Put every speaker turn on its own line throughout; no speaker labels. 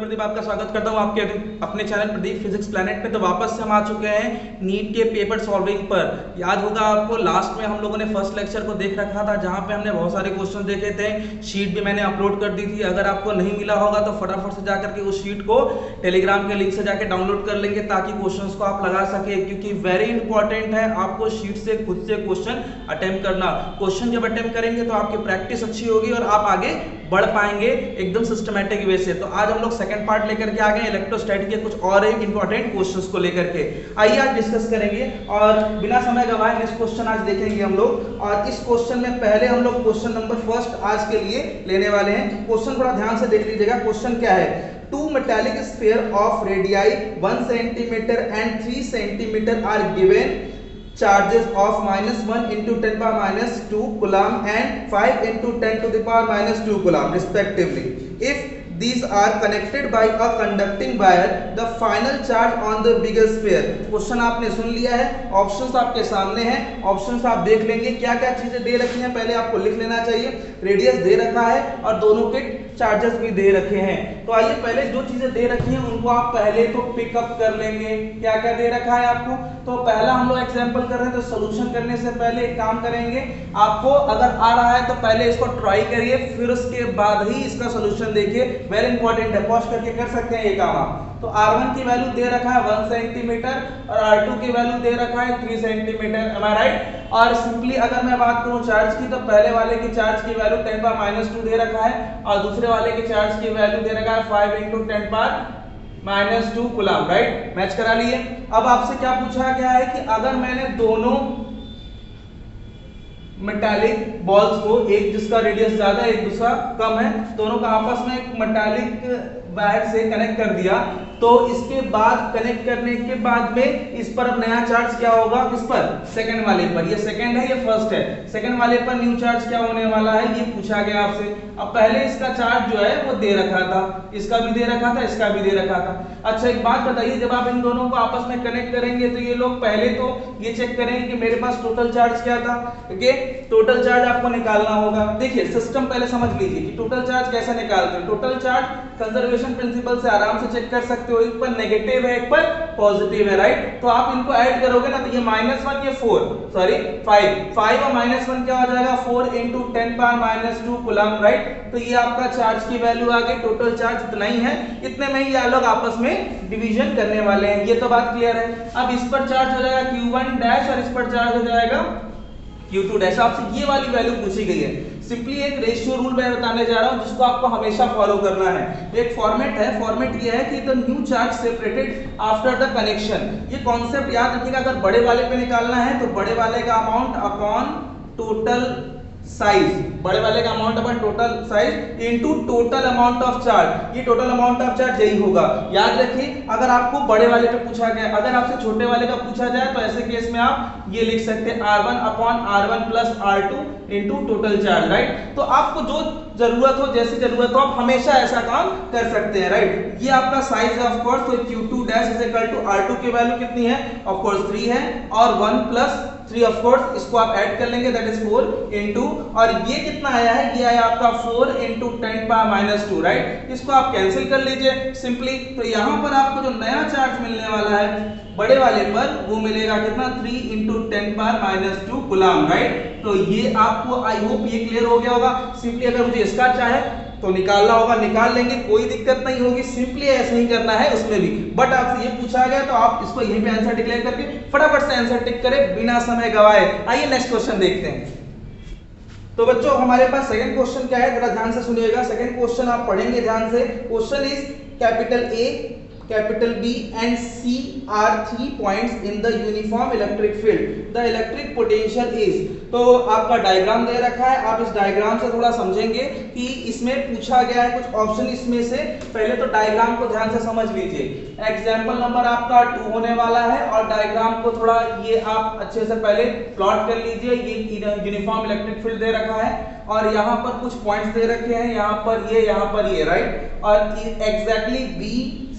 प्रदीप आपका स्वागत करता हूं आपके अपने चैनल प्रदीप फिजिक्स प्लैनेट पे। तो वापस से हम आ चुके हैं नीट के पेपर सॉल्विंग पर। याद होगा आपको लास्ट में हम लोगों ने फर्स्ट लेक्चर को देख रखा था जहां पे हमने बहुत सारे क्वेश्चन देखे थे। शीट भी मैंने अपलोड कर दी थी। अगर आपको नहीं मिला होगा तो फटाफट से जाकर के उस शीट को टेलीग्राम के लिंक से जाकर डाउनलोड कर लेंगे ताकि क्वेश्चन को आप लगा सके, क्योंकि वेरी इंपॉर्टेंट है आपको शीट से खुद से क्वेश्चन अटेम्प्ट करना। क्वेश्चन जब अटेम्प्ट करेंगे तो आपकी प्रैक्टिस अच्छी होगी और आप आगे बढ़ पाएंगे एकदम सिस्टमैटिक वे से। तो आज हम लोग सेकंड पार्ट लेकर के आ गए इलेक्ट्रोस्टैटिक के कुछ और एक इंपॉर्टेंट क्वेश्चंस को लेकर के। आइए आज डिस्कस करेंगे और बिना समय गवाए नेक्स्ट क्वेश्चन आज देखेंगे हम लोग। और इस क्वेश्चन में पहले हम लोग क्वेश्चन नंबर फर्स्ट आज के लिए लेने वाले हैं। क्वेश्चन थोड़ा ध्यान से देख लीजिएगा। क्वेश्चन क्या है? Two metallic sphere of radii 1 centimetre and 3 centimetre are given charges of -1 into 10 power -2 coulomb and 5 into 10 to the power -2 coulomb respectively. If these are connected by a conducting wire, the final charge on the bigger sphere. Question आपने सुन लिया है, options आपके सामने हैं, options आप देख लेंगे। क्या क्या चीजें दे रखी हैं पहले आपको लिख लेना चाहिए। रेडियस दे रखा है और दोनों के चार्जेस भी दे रखे हैं। तो आइए पहले जो चीजें दे रखी हैं उनको आप पहले तो पिकअप कर लेंगे। क्या क्या दे रखा है आपको? तो पहला हम लोग एग्जांपल कर रहे हैं, तो सॉल्यूशन करने से पहले एक काम करेंगे। आपको अगर आ रहा है तो पहले इसको ट्राई करिए, फिर उसके बाद ही इसका सॉल्यूशन देखिए। वेरी इंपॉर्टेंट है, पॉज करके कर सकते हैं ये काम आप। तो R1 की वैल्यू दे रखा है 1 सेंटीमीटर और R2 की वैल्यू दे रखा है 3 सेंटीमीटर। एम आई राइट? और सिंपली अगर मैं बात करूं चार्ज की, तो पहले वाले की चार्ज की वैल्यू 10 पावर -2 दे रखा है और दूसरे वाले की चार्ज की वैल्यू दे रखा है 5 into 10 power -2 coulomb. Right? Match करा लिए। अब आपसे क्या पूछा गया है कि अगर मैंने दोनों मेटालिक बॉल्स को, एक जिसका रेडियस ज्यादा है एक दूसरा कम है, दोनों का आपस में एक मेटालिक वायर से कनेक्ट कर दिया, तो इसके बाद कनेक्ट करने के बाद में इस पर अब नया चार्ज क्या होगा? किस पर? सेकंड वाले पर। ये सेकंड है, ये फर्स्ट है। सेकंड वाले पर न्यू चार्ज क्या होने वाला है ये पूछा गया आपसे। अब पहले इसका चार्ज जो है वो दे रखा था, इसका भी दे रखा था, इसका भी दे रखा था। अच्छा एक बात बताइए, जब आप इन दोनों को आपस में कनेक्ट करेंगे तो ये लोग पहले तो ये चेक करेंगे कि मेरे पास टोटल चार्ज क्या था। ओके, टोटल चार्ज आपको निकालना होगा। देखिए सिस्टम पहले समझ लीजिए कि टोटल चार्ज कैसे निकालते हैं। टोटल चार्ज कंजर्वेशन प्रिंसिपल से आराम से चेक कर सकते हो। एक पर नेगेटिव है, एक पर पॉजिटिव है। राइट? तो आप इनको ऐड करोगे ना तो ये -1 ये 4 सॉरी 5 और -1 क्या हो जाएगा? 4 into 10 power -2 कूलम। राइट? तो ये आपका चार्ज की वैल्यू आ गई। टोटल चार्ज इतना ही है, इतने में ही ये लोग आपस में डिवीजन करने वाले हैं। ये तो बात क्लियर है। अब इस पर चार्ज हो जाएगा Q1 डैश और इस पर चार्ज हो जाएगा Q2 डैश। आपसे ये वाली वैल्यू पूछी गई है। सिंपली एक रेशियो रूल मैं बताने जा रहा हूं जिसको आपको हमेशा फॉलो करना है। एक फॉर्मेट है, फॉर्मेट ये है कि the new charge separated after the connection. ये कॉन्सेप्ट याद रखिएगा। अगर बड़े वाले पे निकालना है तो बड़े वाले का अमाउंट अपॉन टोटल साइज, बड़े वाले का amount upon total size into total amount of charge. ये टोटल अमाउंट ऑफ चार्ज यही होगा। याद रखिए अगर आपको बड़े वाले पे पूछा गया, अगर आपसे छोटे वाले का पूछा जाए तो ऐसे केस में आप ये लिख सकते हैं R1 upon R1 plus R2 into total charge. Right? तो आपको जो जरूरत हो, जैसी जरूरत हो, आप हमेशा ऐसा काम कर सकते हैं। राइट? ये आपका साइज है ऑफ कोर्स। तो Q2 dash is equal to R2 की वैल्यू कितनी है? ऑफ कोर्स 3 है और 1 प्लस 3 ऑफ कोर्स इसको आप ऐड कर लेंगे, दैट इज 4 इनटू, और ये कितना आया है? ये आया आपका 4 into 10 power -2। राइट? इसको आप कैंसिल कर लीजिए सिंपली। तो यहां पर आपको जो नया चार्ज मिलने वाला है बड़े वाले पर वो मिलेगा कितना? 3 into 10 power -2 कूलम। राइट? तो ये आपको आई होप ये क्लियर हो गया होगा। सिंपली अगर मुझे इसका चाहे तो निकालना होगा, निकाल लेंगे, कोई दिक्कत नहीं होगी। सिंपली ऐसे ही करना है उसमें भी। बट आपसे ये पूछा गया तो आप इसको यहीं पे आंसर डिक्लेयर करके फटाफट से आंसर टिक करें बिना समय गवाए। आइए नेक्स्ट क्वेश्चन देखते हैं। तो बच्चों हमारे पास सेकंड क्वेश्चन क्या है, जरा ध्यान से सुनिएगा। सेकंड क्वेश्चन आप पढ़ेंगे ध्यान से। Question is capital A, capital B and C are 3 points in the uniform electric field. The electric potential is, तो आपका डायग्राम दे रखा है। आप इस डायग्राम से थोड़ा समझेंगे कि इसमें पूछा गया है कुछ ऑप्शन। इसमें से पहले तो डायग्राम को ध्यान से समझ लीजिए। एग्जाम्पल नंबर आपका 2 होने वाला है और डायग्राम को थोड़ा ये आप अच्छे से पहले प्लॉट कर लीजिए। ये यूनिफॉर्म इलेक्ट्रिक फील्ड दे रखा है और यहाँ पर कुछ पॉइंट्स दे रखे हैं, यहाँ पर ये, यहाँ पर ये। राइट? और एग्जैक्टली B,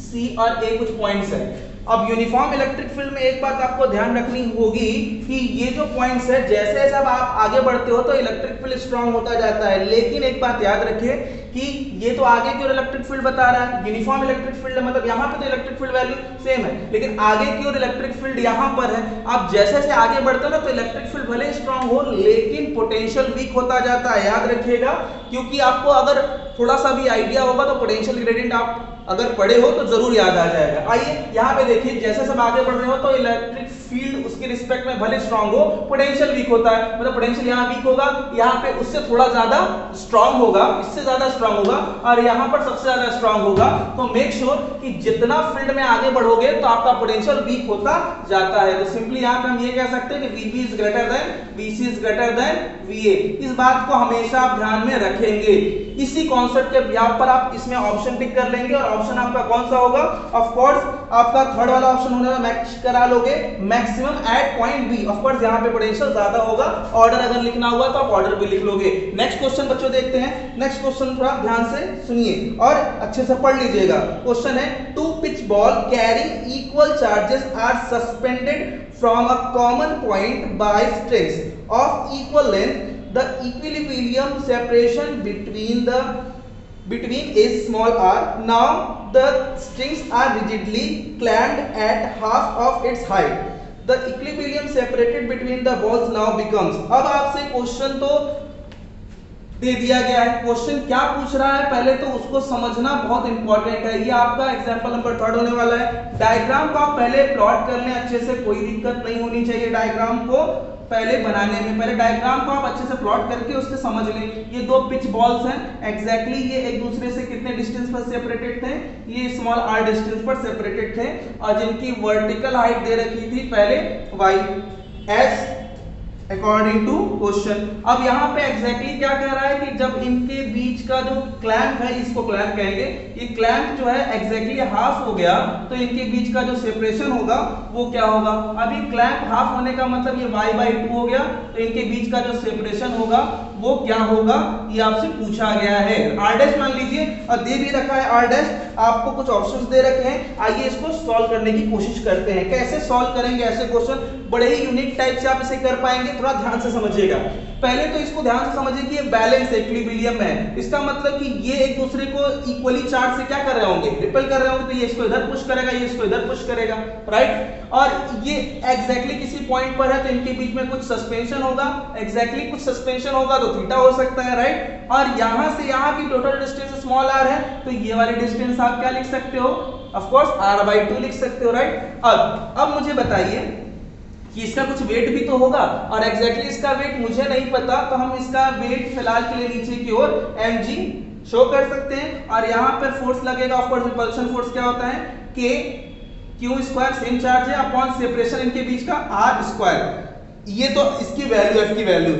C और A कुछ पॉइंट्स है। अब यूनिफॉर्म इलेक्ट्रिक फील्ड में एक बात आपको ध्यान रखनी होगी कि ये जो पॉइंट्स है जैसे जैसे अब आप आगे बढ़ते हो तो इलेक्ट्रिक फील्ड स्ट्रांग होता जाता है, लेकिन एक बात याद रखिए कि ये तो आगे की ओर इलेक्ट्रिक फील्ड बता रहा है, यूनिफॉर्म इलेक्ट्रिक फील्ड है, मतलब यहाँ पे तो इलेक्ट्रिक फील्ड वैल्यू सेम है, लेकिन आगे की ओर इलेक्ट्रिक फील्ड यहाँ पर है। आप जैसे जैसे आगे बढ़ते हो ना तो इलेक्ट्रिक फील्ड भले स्ट्रांग हो लेकिन पोटेंशियल वीक होता जाता है, याद रखिएगा, क्योंकि आपको अगर थोड़ा सा भी आइडिया होगा तो पोटेंशियल ग्रेडियंट आप अगर पढ़े हो तो जरूर याद आ जाएगा। आइए यहाँ पे देखिए, जैसे सब आगे बढ़ रहे हो तो इलेक्ट्रिक फील्ड उसके रिस्पेक्ट में भले स्ट्रांग हो, पोटेंशियल वीक होता है, मतलब पोटेंशियल यहाँ वीक होगा, यहाँ पे उससे थोड़ा ज्यादा स्ट्रांग होगा, इससे ज्यादा स्ट्रांग होगा, और यहाँ पर सबसे ज्यादा स्ट्रांग होगा। तो मेक श्योर कि जितना फील्ड में आगे बढ़ोगे तो आपका पोटेंशियल वीक होता जाता है। तो सिंपली यहाँ पे हम ये कह सकते हैं कि VB is greater than VC is greater than VA। इस बात को हमेशा आप ध्यान में रखेंगे। इसी कॉन्सेप्ट के बिहाफ पर आप इसमें ऑप्शन टिक कर लेंगे, और ऑप्शन आपका कौन सा होगा? ऑफ कोर्स आपका थर्ड वाला ऑप्शन होने वाला, मैच करा लोगे maximum at point B. Of course यहाँ पे पोटेंशियल ज्यादा होगा, ऑर्डर अगर लिखना हुआ तो आप ऑर्डर भी लिख लोगे। नेक्स्ट क्वेश्चन बच्चों देखते हैं। नेक्स्ट क्वेश्चन थोड़ा ध्यान से सुनिए और अच्छे से पढ़ लीजिएगा। क्वेश्चन है, two pith ball carrying equal charges are suspended from a common point by strings of equal length. The equilibrium separation between is small r. Now the strings are rigidly clamped at half of its height. The equilibrium separated between the balls now becomes. अब आपसे question तो दे दिया गया है, question क्या पूछ रहा है पहले तो उसको समझना बहुत इंपॉर्टेंट है। ये आपका एग्जांपल नंबर 3 होने वाला है। डायग्राम को आप पहले प्लॉट कर लें अच्छे से, कोई दिक्कत नहीं होनी चाहिए डायग्राम को पहले बनाने में। पहले डायग्राम को आप अच्छे से प्लॉट करके उससे समझ लें। ये दो पिच बॉल्स हैं, एग्जैक्टली ये एक दूसरे से कितने डिस्टेंस पर सेपरेटेड थे? ये स्मॉल r डिस्टेंस पर सेपरेटेड थे, और जिनकी वर्टिकल हाइट दे रखी थी पहले y s according to question. अब यहाँ पे एग्जैक्टली क्या कह रहा है कि जब इनके बीच का जो क्लैंप है, इसको क्लैंप कहेंगे, ये क्लैंप जो है एग्जैक्टली हाफ हो गया तो इनके बीच का जो सेपरेशन होगा वो क्या होगा? अभी क्लैंप हाफ होने का मतलब ये y/2 हो गया, तो इनके बीच का जो सेपरेशन होगा वो क्या होगा? ये आपसे पूछा गया है। r' मान लीजिए, और दे भी रखा है r', आपको कुछ ऑप्शंस दे रखे हैं। आइए इसको सॉल्व करने की कोशिश करते हैं। कैसे सॉल्व करेंगे ऐसे क्वेश्चन? बड़े ही यूनिक टाइप से आप इसे कर पाएंगे, थोड़ा ध्यान से समझिएगा। पहले तो इसको ध्यान से समझिए कि ये बैलेंस इक्विलिब्रियम है। इसका मतलब कि ये एक दूसरे को इक्वली चार्ज से क्या कर रहे होंगे? रिपेल कर रहे होंगे, तो ये इसको इधर पुश करेगा, ये इसको इधर पुश करेगा, राइट। और ये एग्जैक्टली किसी पॉइंट पर है तो इनके बीच में कुछ सस्पेंशन होगा, एग्जैक्टली कुछ सस्पेंशन होगा तो थीटा हो सकता है, राइट। और यहां से यहां की टोटल डिस्टेंस स्मॉल r है, तो ये वाली डिस्टेंस आप क्या लिख सकते हो? ऑफ कोर्स r/2 लिख सकते हो, राइट। अब मुझे बताइए कि इसका कुछ वेट भी तो होगा, और एग्जैक्टली इसका वेट मुझे नहीं पता, तो हम इसका वेट फिलहाल के लिए नीचे की ओर mg शो कर सकते हैं। और यहाँ पर फोर्स लगेगा, ऑफ कोर्स रिपल्शन फोर्स क्या होता है? k q square, same charge है, अपॉन सेपरेशन इनके बीच का r स्क्वायर। ये तो इसकी वैल्यू, f की वैल्यू,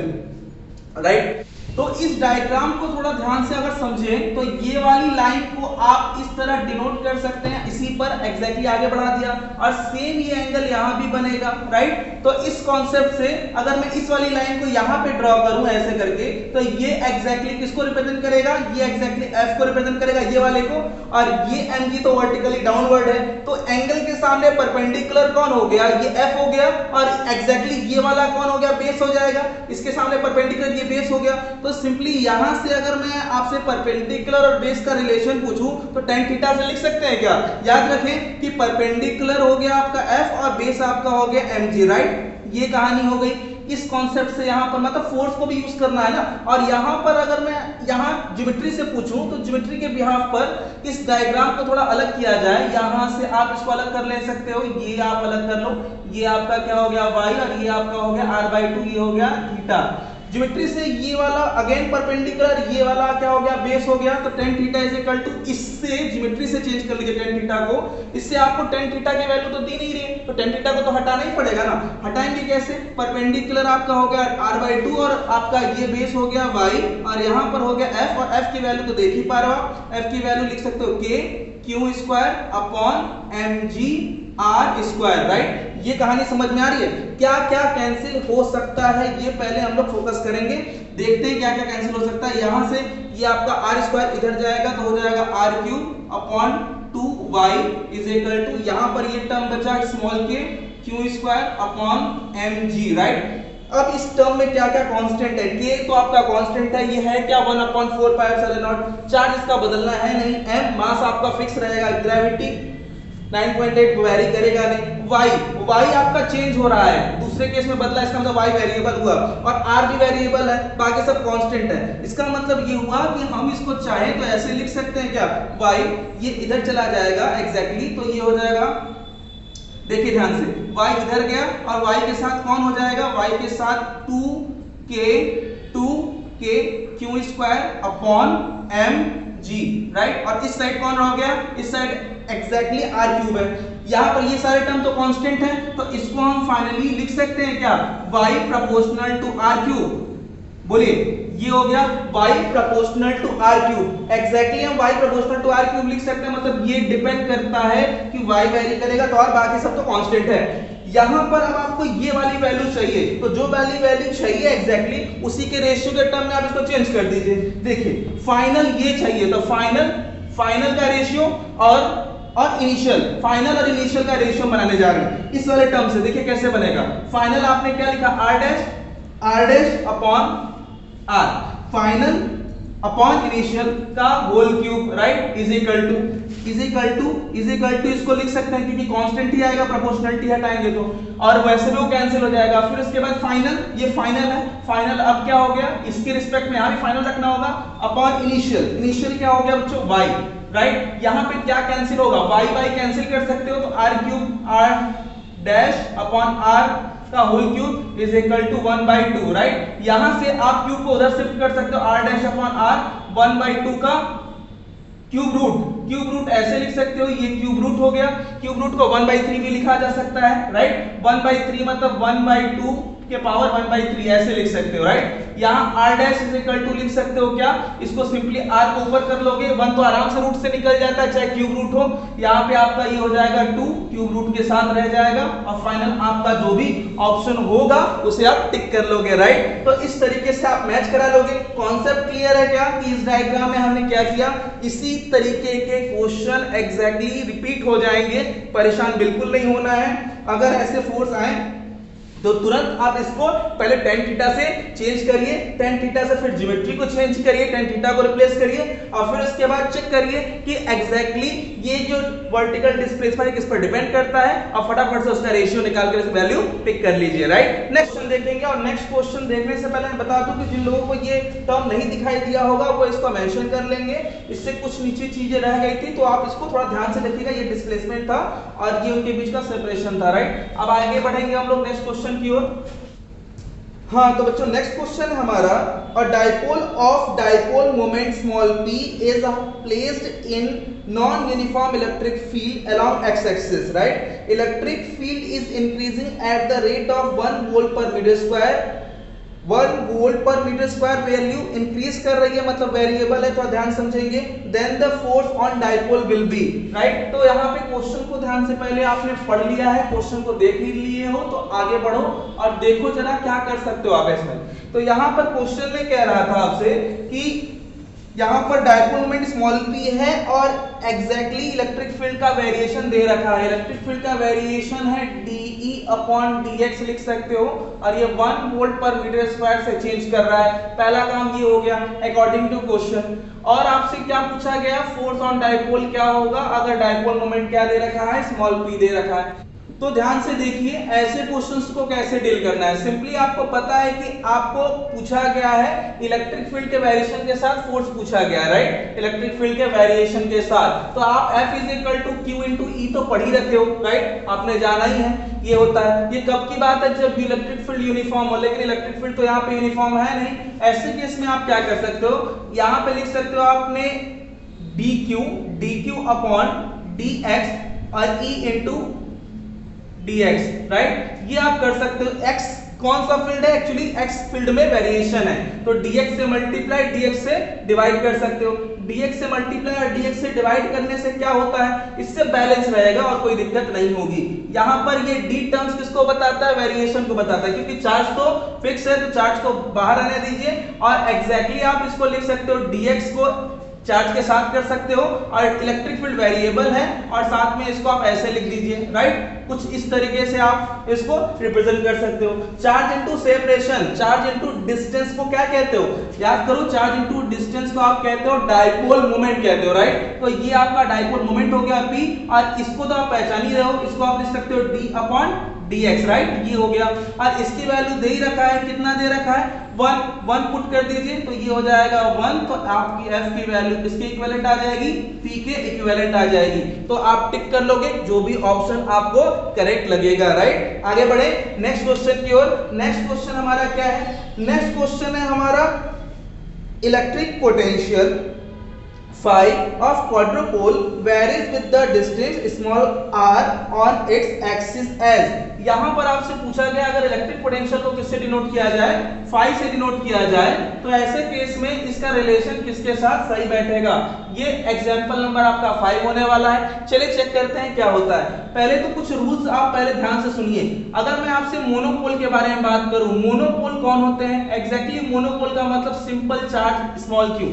राइट। तो इस डायग्राम को थोड़ा ध्यान से अगर समझें तो ये वाली लाइन को आप इस तरह डिनोट कर सकते हैं, इसी पर एग्जैक्टली आगे बढ़ा दिया, और सेम ये एंगल यहाँ भी बनेगा, राइट। तो इस कॉन्सेप्ट से अगर मैं इस वाली लाइन को यहाँ पे ड्रॉ करूं ऐसे करके, तो ये एग्जैक्टली किसको रिप्रेजेंट करेगा? ये एग्जैक्टली f को रिप्रेजेंट करेगा, ये वाले को, और ये mg तो वर्टिकली डाउनवर्ड है, तो एंगल के सामने परपेंडिकुलर कौन हो गया? ये f हो गया, और एग्जैक्टली ये वाला कौन हो गया? बेस हो जाएगा, इसके सामने परपेंडिकुलर ये बेस हो गया। तो सिंपली यहां से अगर मैं आपसे परपेंडिकुलर और बेस का रिलेशन पूछूं तो tan थीटा से लिख सकते हैं क्या? याद रखें कि परपेंडिकुलर हो गया आपका f और बेस आपका हो गया mg, राइट। ये कहानी हो गई। इस कॉन्सेप्ट से यहां पर मतलब फोर्स को भी यूज करना है ना, और यहां पर अगर मैं यहां ज्योमेट्री से पूछूं तो ज्योमेट्री के बिहाफ पर इस डायग्राम को थोड़ा अलग किया जाए। यहां से आप इसको अलग कर ले सकते हो, ये आप अलग कर लो, ये आपका क्या हो गया? y, और ये आपका हो गया r/2, ये हो गया थीटा। ज्योमेट्री से ये वाला अगेन परपेंडिकुलर, ये वाला क्या हो गया? बेस हो गया, तो tan theta is equal to, इससे ज्योमेट्री से चेंज कर लीजिए tan थीटा को। इससे आपको tan थीटा की वैल्यू तो दी नहीं रही, तो tan थीटा को तो हटाना ही पड़ेगा ना। हटाएंगे कैसे? परपेंडिकुलर आपका हो गया r/2, और आपका ये बेस हो गया y, और यहाँ पर हो गया f, और f की वैल्यू तो देख ही पा रहे हो, f की वैल्यू लिख सकते हो k q square upon mg r square, right. ये कहानी समझ में आ रही है? क्या क्या कैंसिल हो सकता है ये पहले हम लोग फोकस करेंगे, देखते हैं क्या क्या कैंसिल हो सकता है। यहां से ये आपका r स्क्वायर इधर जाएगा तो हो जाएगा r cube upon 2y is equal to, यहां पर ये टर्म बचा small k Q square upon M G, right. अब इस टर्म में क्या क्या कांस्टेंट है, k तो आपका कांस्टेंट है, ये है क्या 1/4 पाई एप्सिलॉन नॉट। चार्ज इसका बदलना है नहीं, m मास आपका फिक्स रहेगा, ग्रेविटी 9.8 वेरी करेगा नहीं। y आपका चेंज हो रहा है, दूसरे केस में बदला, इसका मतलब y वेरिएबल हुआ, और r भी वेरिएबल है, बाकी सब कांस्टेंट है। इसका मतलब ये हुआ कि हम इसको चाहे तो ऐसे लिख सकते हैं क्या, y ये इधर चला जाएगा एग्जैक्टली, तो ये हो जाएगा, देखिए ध्यान से, y इधर गया और y के साथ कौन हो जाएगा, y के साथ 2k Q square upon M G, right. और इस साइड कौन रह गया, इस साइड एग्जैक्टली आर क्यूब है। यहाँ पर ये सारे टर्म तो कांस्टेंट है, तो इसको हम फाइनली लिख सकते हैं क्या, y proportional to R cube. बोलिए, ये हो गया y proportional to R cube. Exactly हम y proportional to R cube लिख सकते हैं, मतलब ये डिपेंड करता है कि y वेरी करेगा तो, और बाकी सब तो कांस्टेंट है। यहां पर अब आपको ये वाली वैल्यू चाहिए, तो जो वैल्यू चाहिए एग्जैक्टली उसी के रेशियो के टर्म में आप इसको चेंज कर दीजिए। देखिए फाइनल ये चाहिए, तो फाइनल का रेशियो और इनिशियल, फाइनल और इनिशियल का रेशियो बनाने जा रहे हैं इस वाले टर्म से। देखिए कैसे बनेगा, फाइनल आपने क्या लिखा, r dash upon r, final upon initial का whole cube, right, is equal to इसको लिख सकते हैं क्योंकि कांस्टेंट ही आएगा, प्रोपोर्शनलिटी हटाएंगे तो, और वैसे भी वो कैंसिल हो जाएगा। फिर उसके बाद फाइनल, ये फाइनल है, फाइनल अब क्या हो गया, इसके रिस्पेक्ट में यहां भी फाइनल रखना होगा, अपॉन इनिशियल क्या हो गया बच्चों, y, राइट। यहां पे क्या कैंसिल होगा, y कैंसिल कर सकते हो, तो r cube r dash upon r का whole cube is equal to 1/2, right. यहां से आप क्यूब को उधर शिफ्ट कर सकते हो, r डैश अपॉन r 1/2 का क्यूब रूट ऐसे लिख सकते हो, ये क्यूब रूट हो गया। क्यूब रूट को 1/3 भी लिखा जा सकता है, राइट। 1/3 मतलब 1/2 के पावर 1/3 ऐसे लिख सकते हो, राइट। यहाँ r dash is equal to लिख सकते हो क्या, इसको सिंपली r को ऊपर कर लोगे, 1 तो आराम से रूट से निकल जाता है चाहे क्यूब रूट हो। यहाँ पे आपका ये हो जाएगा 2 क्यूब रूट के साथ रह जाएगा, और फाइनल आपका जो भी ऑप्शन होगा उसे आप टिक कर लोगे, राइट। तो इस तरीके से आप मैच करा लोगे। कॉन्सेप्ट क्लियर है क्या कि इस डायग्राम में हमने क्या किया, इसी तरीके के क्वेश्चन एग्जैक्टली रिपीट हो जाएंगे, परेशान बिल्कुल नहीं होना है। अगर ऐसे फोर्स आए तो तुरंत आप इसको पहले tan थीटा से चेंज करिए, tan थीटा से फिर ज्योमेट्री को चेंज करिए, tan थीटा को रिप्लेस करिए, और फिर उसके बाद चेक करिए कि एग्जैक्टली ये जो वर्टिकल डिस्प्लेसमेंट है किस पर डिपेंड करता है, और फटाफट से उसका रेशियो निकाल कर इस वैल्यू पिक कर लीजिए, राइट। नेक्स्ट क्वेश्चन देखेंगे, और नेक्स्ट क्वेश्चन देखने से पहले मैं बता दूं कि जिन लोगों को ये टर्म नहीं दिखाई दिया होगा वो इसको मेंशन कर लेंगे, इससे कुछ नीचे चीजें रह गई थी तो आप इसको थोड़ा ध्यान से देखिएगा। ये डिस्प्लेसमेंट था और ये उनके बीच का सेपरेशन था, राइट। अब आगे बढ़ेंगे हम लोग नेक्स्ट क्वेश्चन की ओर। हाँ तो बच्चों नेक्स्ट क्वेश्चन है हमारा, a dipole of dipole moment small p is placed in non uniform electric field along x axis, right. Electric field is increasing at the rate of 1 volt per metre square, 1 volt per metre square value increase कर रही है, मतलब variable है, थोड़ा ध्यान समझेंगे। Then the force on dipole will be, right. तो यहाँ पे क्वेश्चन को ध्यान से पहले आपने पढ़ लिया है, क्वेश्चन को देख ही लिए हो तो आगे बढ़ो और देखो जरा क्या कर सकते हो आप इसमें। तो यहाँ पर क्वेश्चन में कह रहा था आपसे कि यहाँ पर डाइपोल मोमेंट स्मॉल p है और एग्जैक्टली इलेक्ट्रिक फील्ड का वेरिएशन दे रखा है। इलेक्ट्रिक फील्ड का वेरिएशन है dE अपॉन dx लिख सकते हो, और ये 1 वोल्ट पर मीटर स्क्वायर से चेंज कर रहा है। पहला काम ये हो गया अकॉर्डिंग टू क्वेश्चन। और आपसे क्या पूछा गया, फोर्स ऑन डाइपोल क्या होगा अगर डाइपोल मोमेंट क्या दे रखा है, स्मॉल p दे रखा है। तो ध्यान से देखिए ऐसे क्वेश्चंस को कैसे डील करना है। सिंपली आपको पता है कि आपको पूछा गया है इलेक्ट्रिक फील्ड के वेरिएशन के साथ फोर्स पूछा गया है, राइट। इलेक्ट्रिक फील्ड के वेरिएशन के साथ तो आप F is equal to Q into E तो पढ़ ही रखे हो, राइट, आपने जाना ही है ये होता है। ये कब की बात है, जब इलेक्ट्रिक फील्ड यूनिफॉर्म हो, लेकिन इलेक्ट्रिक फील्ड तो यहाँ पे यूनिफॉर्म है नहीं। ऐसे केस में आप क्या कर सकते हो, यहाँ पे लिख सकते हो आपने dq अपॉन dx और E इंटू dx, राइट। ये आप कर सकते हो। x कौन सा फील्ड है, एक्चुअली x फील्ड में वेरिएशन है, तो dx से मल्टीप्लाई dx से डिवाइड कर सकते हो। dx से मल्टीप्लाई और dx से डिवाइड करने से क्या होता है, इससे बैलेंस रहेगा और कोई दिक्कत नहीं होगी। यहाँ पर ये d टर्म्स किसको बताता है, वेरिएशन को बताता है, क्योंकि चार्ज तो फिक्स है तो चार्ज को बाहर आने दीजिए, और एग्जैक्टली आप इसको लिख सकते हो dx को चार्ज के साथ कर सकते हो, और इलेक्ट्रिक फील्ड वेरिएबल है, और साथ में इसको आप ऐसे लिख दीजिए, राइट। कुछ इस तरीके से आप इसको रिप्रेजेंट कर सकते हो। Charge into separation, charge into distance को क्या कहते हो, याद करो, चार्ज इनटू डिस्टेंस को आप कहते हो डाइपोल मोमेंट कहते हो, राइट। तो ये आपका डाइपोल मोमेंट हो गया P, और इसको तो आप पहचान ही रहे हो, इसको आप लिख सकते हो d/dx, राइट, ये हो गया। और इसकी वैल्यू दे ही रखा है, कितना दे रखा है, 1 पुट कर दीजिए तो ये हो जाएगा 1, तो आपकी F की वैल्यू किसके इक्विवेलेंट आ जाएगी, P के इक्विवेलेंट आ जाएगी। तो आप टिक कर लोगे जो भी ऑप्शन आपको करेक्ट लगेगा, राइट। आगे बढ़े नेक्स्ट क्वेश्चन की ओर। नेक्स्ट क्वेश्चन हमारा क्या है, नेक्स्ट क्वेश्चन है हमारा electric potential phi of quadrupole varies with the distance small r on its axis as। यहां पर आपसे पूछा गया अगर इलेक्ट्रिक पोटेंशियल को किससे डिनोट किया जाए, phi से डिनोट किया जाए, तो ऐसे केस में इसका रिलेशन किसके साथ सही बैठेगा। ये एग्जांपल नंबर आपका 5 होने वाला है। चलिए चेक करते हैं क्या होता है। पहले तो कुछ रूल्स आप पहले ध्यान से सुनिए। अगर मैं आपसे मोनोपोल के बारे में बात करूं, मोनोपोल कौन होते हैं, एग्जैक्टली मोनोपोल का मतलब सिंपल चार्ज स्मॉल q।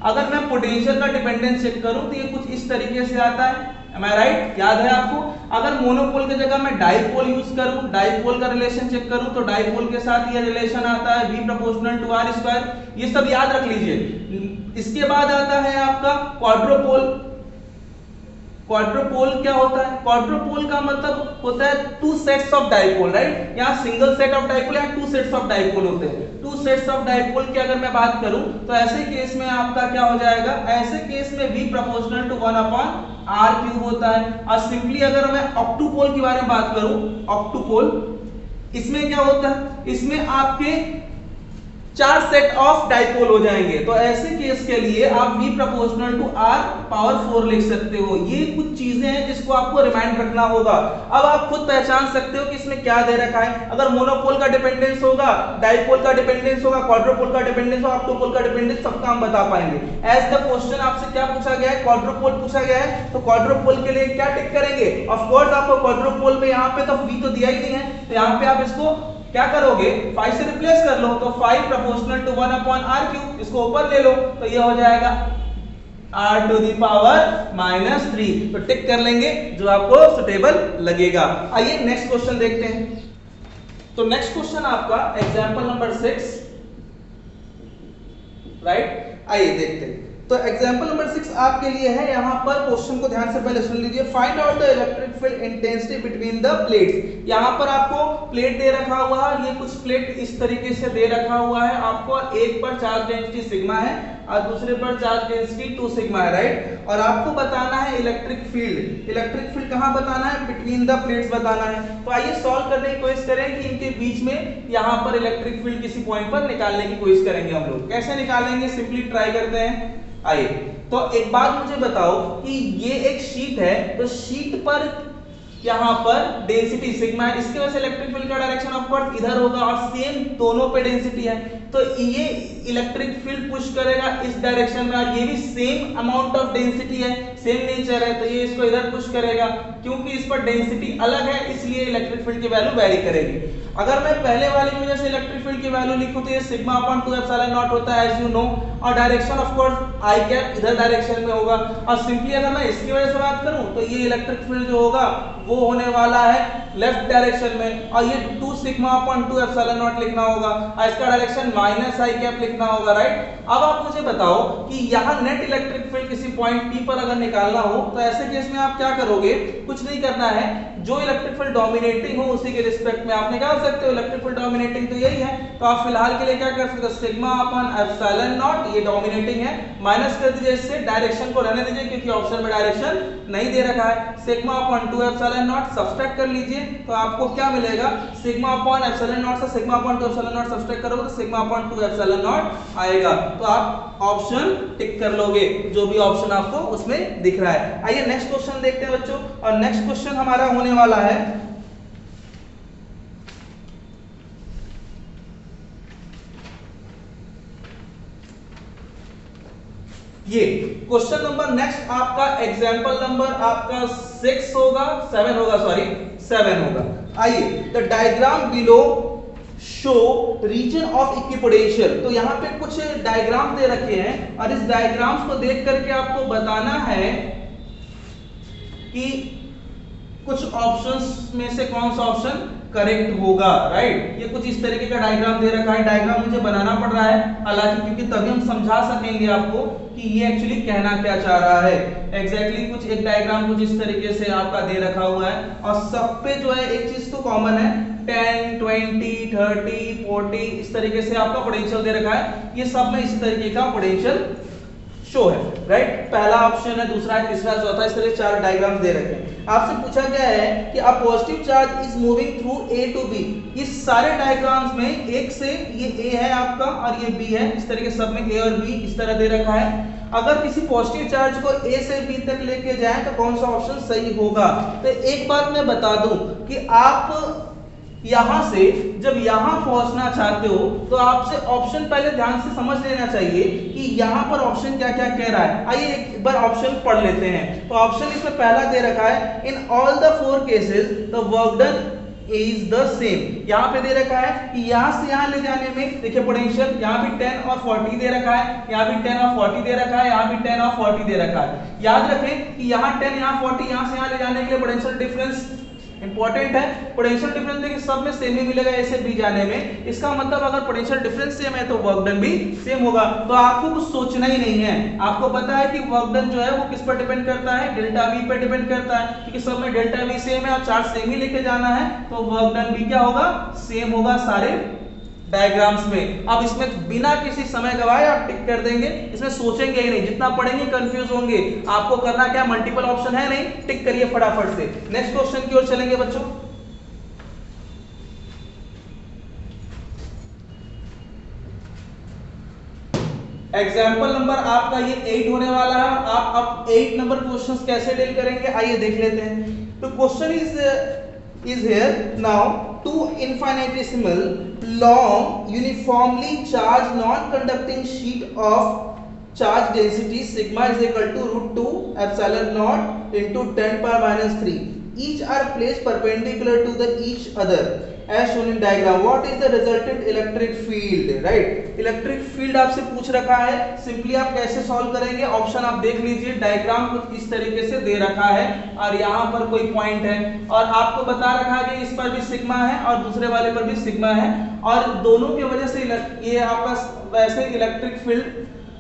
अगर मैं पोटेंशियल का डिपेंडेंस चेक करूं तो ये कुछ इस तरीके से आता है, am I right? याद है आपको। अगर मोनोपोल की जगह मैं डाइपोल यूज करूं, डाइपोल का रिलेशन चेक करूं तो डाइपोल के साथ ये रिलेशन आता है V proportional to R square, ये सब याद रख लीजिए। इसके बाद आता है आपका क्वाड्रोपोल। क्वाड्रोपोल क्या होता है, क्वाड्रोपोल का मतलब होता है two sets of dipole, right. यहाँ सिंगल सेट ऑफ डाइपोल या टू सेट्स ऑफ डाइपोल होते हैं। टू सेट्स ऑफ डाइपोल की अगर मैं बात करूं तो ऐसे केस में आपका क्या हो जाएगा, ऐसे केस में V प्रोपोर्शनल टू 1/r³ होता है। और सिंपली अगर मैं ऑक्टोपोल के बारे में बात करूं, ऑक्टोपोल, इसमें क्या होता है, इसमें आपके 4 सेट ऑफ डाइपोल हो जाएंगे। तो ऐसे केस के लिए आप V प्रोपोर्शनल टू R⁴ लिख सकते हो। ये कुछ चीजें हैं जिसको आपको रिमाइंड रखना होगा। अब आप खुद पहचान सकते हो कि इसमें क्या दे रखा है। अगर मोनोपोल का डिपेंडेंस होगा, डाइपोल का डिपेंडेंस होगा, क्वाड्रोपोल का डिपेंडेंस होगा, ऑक्टोपोल का डिपेंडेंस, सबका हम बता पाएंगे। एज द क्वेश्चन आपसे क्या पूछा गया है, क्वाड्रोपोल पूछा गया है, तो क्वाड्रोपोल के लिए क्या टिक करेंगे। ऑफ कोर्स आपको क्वाड्रोपोल में यहाँ पे तो V तो दिया ही नहीं है, तो यहाँ पे आप इसको क्या करोगे, 5 से रिप्लेस कर लो, तो 5 प्रोपोर्शनल टू 1/r³, इसको ऊपर ले लो तो ये हो जाएगा r⁻³ तो टिक कर लेंगे जो आपको सुटेबल लगेगा। आइए नेक्स्ट क्वेश्चन देखते हैं। तो नेक्स्ट क्वेश्चन आपका एग्जांपल नंबर 6, राइट। आइए देखते हैं। तो एग्जांपल नंबर 6 आपके लिए है। यहां पर क्वेश्चन को ध्यान से पहले सुन लीजिए। Find out the electric field intensity between the plates. यहां पर आपको प्लेट दे रखा हुआ है, ये कुछ प्लेट इस तरीके से दे रखा हुआ है आपको। एक पर चार्ज डेंसिटी सिग्मा है और दूसरे पर चार्ज डेंसिटी 2 सिग्मा है, राइट। और आपको बताना है इलेक्ट्रिक फील्ड। इलेक्ट्रिक फील्ड कहां बताना है, बिटवीन द प्लेट्स बताना है। तो आइए सॉल्व करने की कोशिश करें कि इनके बीच में यहां पर इलेक्ट्रिक फील्ड किसी पॉइंट पर निकालने की कोशिश करेंगे हम लोग। कैसे निकालेंगे, सिंपली ट्राई करते हैं। आइए, तो एक बात मुझे बताओ कि ये एक शीट है, तो शीट पर यहां पर डेंसिटी सिग्मा है, इसके वजह से इलेक्ट्रिक फील्ड का डायरेक्शन ऑफ कोर्स इधर होगा और सेम दोनों पे डेंसिटी है, तो ये इलेक्ट्रिक फील्ड पुश करेगा इस डायरेक्शन में, और ये भी सेम अमाउंट ऑफ डेंसिटी है, सेम नेचर है, तो ये इसको इधर पुश करेगा। क्योंकि इस पर डेंसिटी अलग है इसलिए इलेक्ट्रिक फील्ड की वैल्यू वेरी करेगी। अगर मैं पहले वाली की वजह से इलेक्ट्रिक फील्ड की वैल्यू लिखूं तो ये σ/2ε0 होता है, एज यू नो, और direction of course I cap इधर डायरेक्शन में होगा। और सिंपली अगर मैं इसकी वजह से बात करूं तो ये इलेक्ट्रिक फील्ड जो होगा वो होने वाला है लेफ्ट डायरेक्शन में, और ये 2σ/2ε0 लिखना होगा, और इसका डायरेक्शन -i कैप लिखना होगा, राइट। अब आप मुझे बताओ कि यहाँ नेट इलेक्ट्रिक फील्ड किसी पॉइंट P पर अगर निकालना हो तो ऐसे केस में आप क्या करोगे, कुछ नहीं करना है, जो इलेक्ट्रिक फील्ड डोमिनेटिंग हो उसी के रिस्पेक्ट में आप निकाल सकते हो। इलेक्ट्रिक फील्ड डोमिनेटिंग तो यही है, तो आप फिलहाल के लिए क्या कर सकते हो, σ/ε0, ये डोमिनेटिंग है, माइनस कर दीजिए, इससे डायरेक्शन को रहने दीजिए क्योंकि ऑप्शन में डायरेक्शन नहीं दे रखा है। σ/2ε0 सब्ट्रैक्ट कर लीजिए तो आपको क्या मिलेगा, σ/ε0 से σ/2ε0 सब्ट्रैक्ट करोगे तो σ/2ε0 आएगा। तो आप ऑप्शन टिक कर लोगे जो भी ऑप्शन आपको उसमें दिख रहा है। आइए नेक्स्ट क्वेश्चन देखते हैं बच्चों, और नेक्स्ट क्वेश्चन हमारा होने वाला है ये क्वेश्चन नंबर नेक्स्ट आपका एग्जांपल नंबर आपका 7 होगा। आइए, the diagram below show region of equipotential. तो यहाँ पे कुछ डायग्राम दे रखे हैं और इस डायग्राम्स को देख करके आपको बताना है कि कुछ ऑप्शंस में से कौन सा ऑप्शन करेक्ट होगा, राइट। ये कुछ इस तरीके का डायग्राम दे रखा है, डायग्राम मुझे बनाना पड़ रहा है हालांकि, क्योंकि तभी हम समझा सकेंगे आपको कि ये एक्चुअली कहना क्या चाह रहा है। एग्जैक्टली कुछ एक डायग्राम कुछ इस तरीके से आपका दे रखा हुआ है और सब पे जो है एक चीज तो कॉमन है, 10, 20, 30, 40 इस तरीके से आपका पोटेंशियल दे रखा है। ये सब में इसी तरीके का पोटेंशियल शो है, राइट। पहला ऑप्शन है, दूसरा है, तीसरा, चौथा, इस तरह 4 डायग्राम्स दे रखे हैं। आपसे पूछा गया है कि a positive charge is moving through A to B. इस सारे डायग्राम्स में एक से ये ए है आपका और ये बी है, इस तरह के सब में ए और बी इस तरह दे रखा है। अगर किसी पॉजिटिव चार्ज को ए से बी तक लेके जाएं तो कौन सा ऑप्शन सही होगा। तो एक बात मैं बता दूं कि आप यहां से जब यहां पहुंचना चाहते हो तो आपसे ऑप्शन पहले ध्यान से समझ लेना चाहिए कि यहां पर ऑप्शन क्या क्या कह रहा है। आइए एक बार ऑप्शन पढ़ लेते हैं। तो ऑप्शन इसमें पहला दे रखा है, in all the 4 cases the work done is the same. यहाँ पे दे रखा है कि यहाँ से यहाँ ले जाने में देखिए पोटेंशियल यहाँ भी 10 और 40 दे रखा है, यहाँ भी 10 और 40 दे रखा है, यहाँ भी 10 और 40 दे रखा है। याद रखें कि यहाँ 10 यहाँ 40 यहाँ से यहाँ ले जाने के लिए पोटेंशियल डिफरेंस इंपॉर्टेंट है। पोटेंशियल डिफरेंस देखिए सब में सेम ही मिलेगा ए से बी जाने में, इसका मतलब अगर पोटेंशियल डिफरेंस सेम है तो वर्क डन भी सेम होगा। तो आपको कुछ सोचना ही नहीं है, आपको पता है कि वर्क डन जो है वो किस पर डिपेंड करता है, डेल्टा वी पर डिपेंड करता है, क्योंकि सब में डेल्टा वी सेम है और चार्ज सेम ही लेके जाना है तो वर्क डन भी क्या होगा, सेम होगा सारे डायग्राम्स में। अब इसमें बिना किसी समय गवाए आप टिक कर देंगे, इसमें सोचेंगे ही नहीं, जितना पढ़ेंगे कंफ्यूज होंगे। आपको करना क्या, मल्टीपल ऑप्शन है नहीं, टिक करिए फटाफट से। नेक्स्ट क्वेश्चन की ओर चलेंगे बच्चों। एग्जाम्पल नंबर आपका ये 8 होने वाला है। आप अब 8 नंबर क्वेश्चंस कैसे डील करेंगे आइए देख लेते हैं। तो question is here now, two infinitesimal long uniformly charged non-conducting sheet of charge density sigma is equal to √2 epsilon naught into 10 power minus 3. Each are placed perpendicular to the each other as shown in diagram. What is the resultant electric field? Right, electric field आपसे पूछ रखा है। Simply आप कैसे solve करेंगे, option आप देख लीजिए, डायग्राम कुछ इस तरीके से दे रखा है और यहाँ पर कोई पॉइंट है और आपको बता रखा है कि इस पर भी सिग्मा है और दूसरे वाले पर भी सिग्मा है और दोनों की वजह से ये आपका वैसे इलेक्ट्रिक फील्ड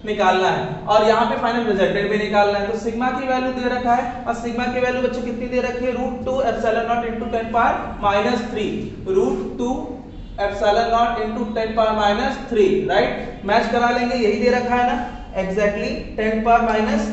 निकालना है और यहाँ पे फाइनल रिजल्टेंट भी निकालना है। तो सिग्मा की वैल्यू दे रखा है और सिग्मा की वैल्यू बच्चों कितनी दे रखी है, √2 epsilon not into 10 power minus 3, √2 epsilon not into 10 power minus 3, right. Match करा लेंगे, यही दे रखा है ना, एग्जैक्टली 10 पावर माइनस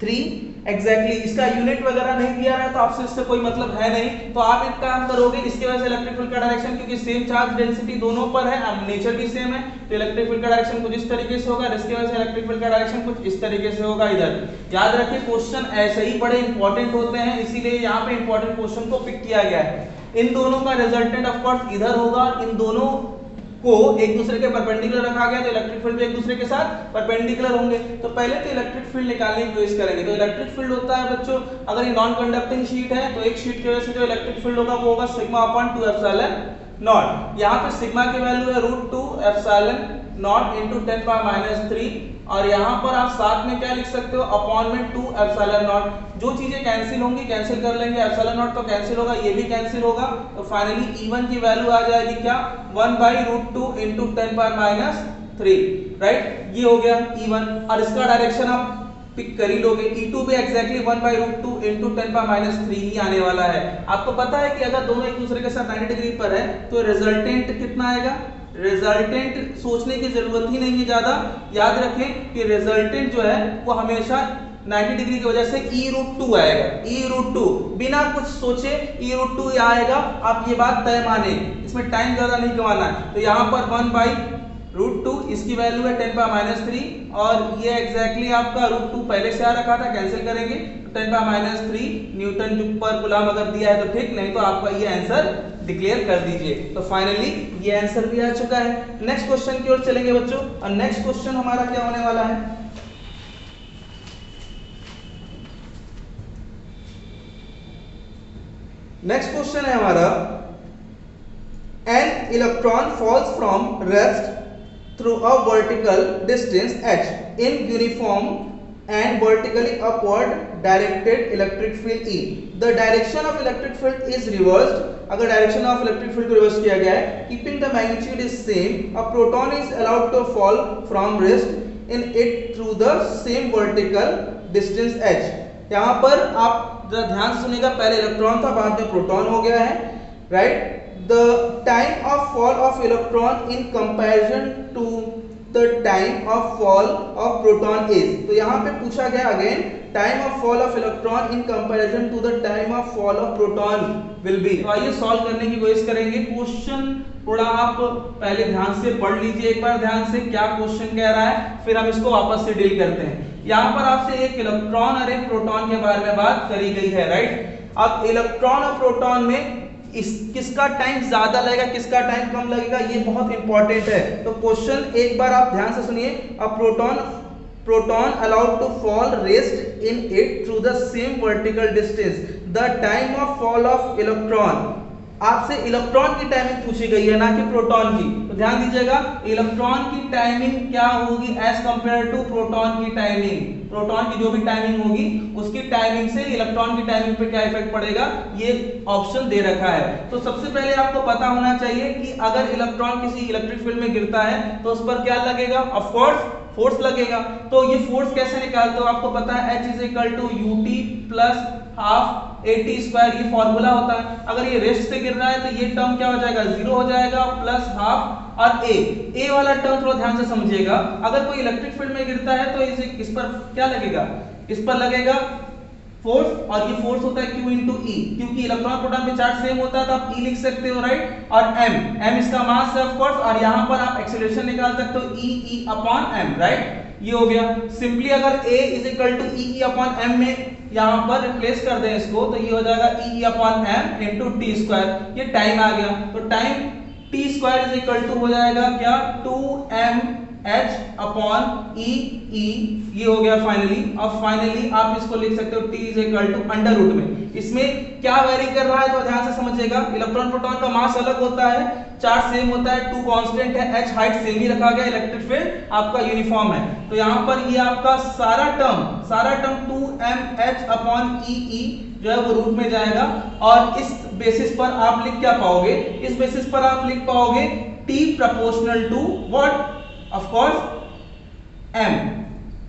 3 एग्जैक्टली। इसका यूनिट वगैरह नहीं दिया है तो आपसे इससे कोई मतलब है नहीं। तो आप एक काम करोगे, इसके वजह से इलेक्ट्रिक फील्ड का डायरेक्शन, क्योंकि सेम चार्ज डेंसिटी दोनों पर है, अब नेचर भी सेम है, तो इलेक्ट्रिक फील्ड का डायरेक्शन कुछ इस तरीके से होगा, इसके वजह से इलेक्ट्रिक फील्ड का डायरेक्शन कुछ इस तरीके से होगा इधर। याद रखिए क्वेश्चन ऐसे ही बड़े इंपॉर्टेंट होते हैं, इसीलिए यहाँ पे इंपॉर्टेंट क्वेश्चन को पिक किया गया है। इन दोनों का रिजल्टेंट ऑफ कोर्स इधर होगा, इन दोनों को एक दूसरे के परपेंडिकुलर रखा गया तो इलेक्ट्रिक फील्ड भी एक दूसरे के साथ परपेंडिकुलर होंगे। तो पहले तो इलेक्ट्रिक फील्ड निकालने की कोशिश करेंगे। तो इलेक्ट्रिक फील्ड होता है बच्चों, अगर ये नॉन कंडक्टिंग शीट है तो एक शीट की वजह से जो इलेक्ट्रिक फील्ड होगा वो होगा सिग्मा अपॉन 2 एप्सिलॉन नॉट। यहाँ पे सिग्मा की वैल्यू है √2 epsilon not into 10 power minus 3 और यहाँ पर आप साथ में क्या लिख सकते हो, अपॉन में 2 एप्सिलॉन नॉट। जो चीजें कैंसिल होंगी कैंसिल कर लेंगे, एप्सिलॉन नॉट तो कैंसिल होगा, ये भी कैंसिल होगा, तो फाइनली E1 की वैल्यू आ जाएगी क्या, 1/√2 इनटू 10 पावर माइनस 3, राइट। ये हो गया E1 और इसका डायरेक्शन आप पिक कर ही लोगे। E2 भी एक्जैक्टली 1/√2 इनटू 10 पावर माइनस 3 ही आने वाला है। आपको पता है कि अगर दोनों एक दूसरे के साथ 90 डिग्री पर है तो रिजल्टेंट कितना आएगा, रिजल्टेंट सोचने की जरूरत ही नहीं है ज्यादा। याद रखें कि रिजल्टेंट जो है वो हमेशा 90 डिग्री की वजह से E√2 आएगा, E√2 बिना कुछ सोचे E√2 आएगा। आप ये बात तय माने, इसमें टाइम ज्यादा नहीं गंवाना है। तो यहाँ पर 1/√2 इसकी वैल्यू है 10 पावर माइनस 3 और ये एग्जैक्टली आपका √2 पहले से आ रखा था, कैंसिल करेंगे 10 पावर माइनस 3 न्यूटन पर कूलम अगर दिया है तो ठीक, नहीं तो आपका ये आंसर डिक्लेयर कर दीजिए। तो फाइनली ये आंसर भी आ चुका है। नेक्स्ट क्वेश्चन की ओर चलेंगे बच्चों और नेक्स्ट क्वेश्चन हमारा क्या होने वाला है, नेक्स्ट क्वेश्चन है हमारा electron falls from rest through a vertical distance h in uniform and vertically upward directed electric field E. The direction of electric field is reversed. अगर डायरेक्शन ऑफ इलेक्ट्रिक फील्ड को reverse किया गया है, keeping the magnitude is same, a proton is allowed to fall from rest in it through the same vertical distance h. यहाँ पर आप जरा ध्यान से सुनिएगा, पहले इलेक्ट्रॉन था, बाद में प्रोटॉन हो गया है, right. The time of fall of electron in comparison to the time of fall of proton is. तो यहाँ पे पूछा गया again, time of fall of electron in comparison to the time of fall of proton will be. तो आइए solve करने की कोशिश करेंगे. क्वेश्चन थोड़ा आप पहले ध्यान से पढ़ लीजिए एक बार ध्यान से, क्या क्वेश्चन कह रहा है, फिर हम इसको वापस से डील करते हैं. यहाँ पर आपसे एक इलेक्ट्रॉन और एक प्रोटॉन के बारे में बात करी गई है, राइट. अब इलेक्ट्रॉन और प्रोटॉन में किसका टाइम ज्यादा लगेगा, किसका टाइम कम लगेगा, ये बहुत इंपॉर्टेंट है. तो क्वेश्चन एक बार आप ध्यान से सुनिए. A proton allowed to fall rest in it through the same vertical distance. The time of fall of electron. आपसे इलेक्ट्रॉन की टाइमिंग पूछी गई है, ना कि प्रोटॉन की. तो ध्यान दीजिएगा, इलेक्ट्रॉन की टाइमिंग क्या होगी एज कंपेयर टू प्रोटॉन की टाइमिंग. प्रोटॉन की जो भी टाइमिंग होगी उसकी टाइमिंग से इलेक्ट्रॉन की टाइमिंग पे क्या इफेक्ट पड़ेगा, ये ऑप्शन दे रखा है. तो सबसे पहले आपको पता होना चाहिए कि अगर इलेक्ट्रॉन किसी इलेक्ट्रिक फील्ड में गिरता है तो उस पर क्या लगेगा, ऑफ कोर्स फोर्स लगेगा. तो ये फोर्स कैसे निकालते हो, आपको पता है H is equal to ut plus half AT square, ये फॉर्मूला होता है. अगर ये रेस्ट से गिर रहा है तो ये टर्म क्या हो जाएगा, जीरो हो जाएगा, प्लस हाफ और ए वाला टर्म थोड़ा ध्यान से समझिएगा. अगर कोई इलेक्ट्रिक फील्ड में गिरता है तो इस पर क्या लगेगा, इस पर लगेगा फोर्स, और ये फोर्स होता है Q इंटू ई, क्योंकि इलेक्ट्रॉन प्रोटॉन पे चार्ज सेम होता है तो आप E लिख सकते हो, राइट. और m इसका मास है ऑफ कोर्स, और यहाँ पर आप एक्सेलरेशन निकाल सकते हो E अपॉन m, राइट. ये हो गया. सिंपली अगर A is equal to E upon m में यहाँ पर रिप्लेस कर दें इसको, तो ये हो जाएगा E upon m into T square. ये टाइम आ गया, तो time T square is equal to हो जाएगा क्या, 2m H अपॉन E, ये हो गया फाइनली. अब फाइनली आप इसको लिख सकते हो T is equal to under root में. इसमें क्या वेरी कर रहा है तो ध्यान से समझिएगा. इलेक्ट्रॉन प्रोटॉन का मास अलग होता है, चार्ज सेम होता है, 2 कांस्टेंट है, H हाइट सेम ही रखा गया, इलेक्ट्रिक फील्ड आपका यूनिफॉर्म है. तो यहाँ पर ये आपका सारा टर्म 2mH अपॉन E जो है वो रूट में जाएगा, और इस बेसिस पर आप लिख क्या पाओगे, इस बेसिस पर आप लिख पाओगे T proportional to what, of course m,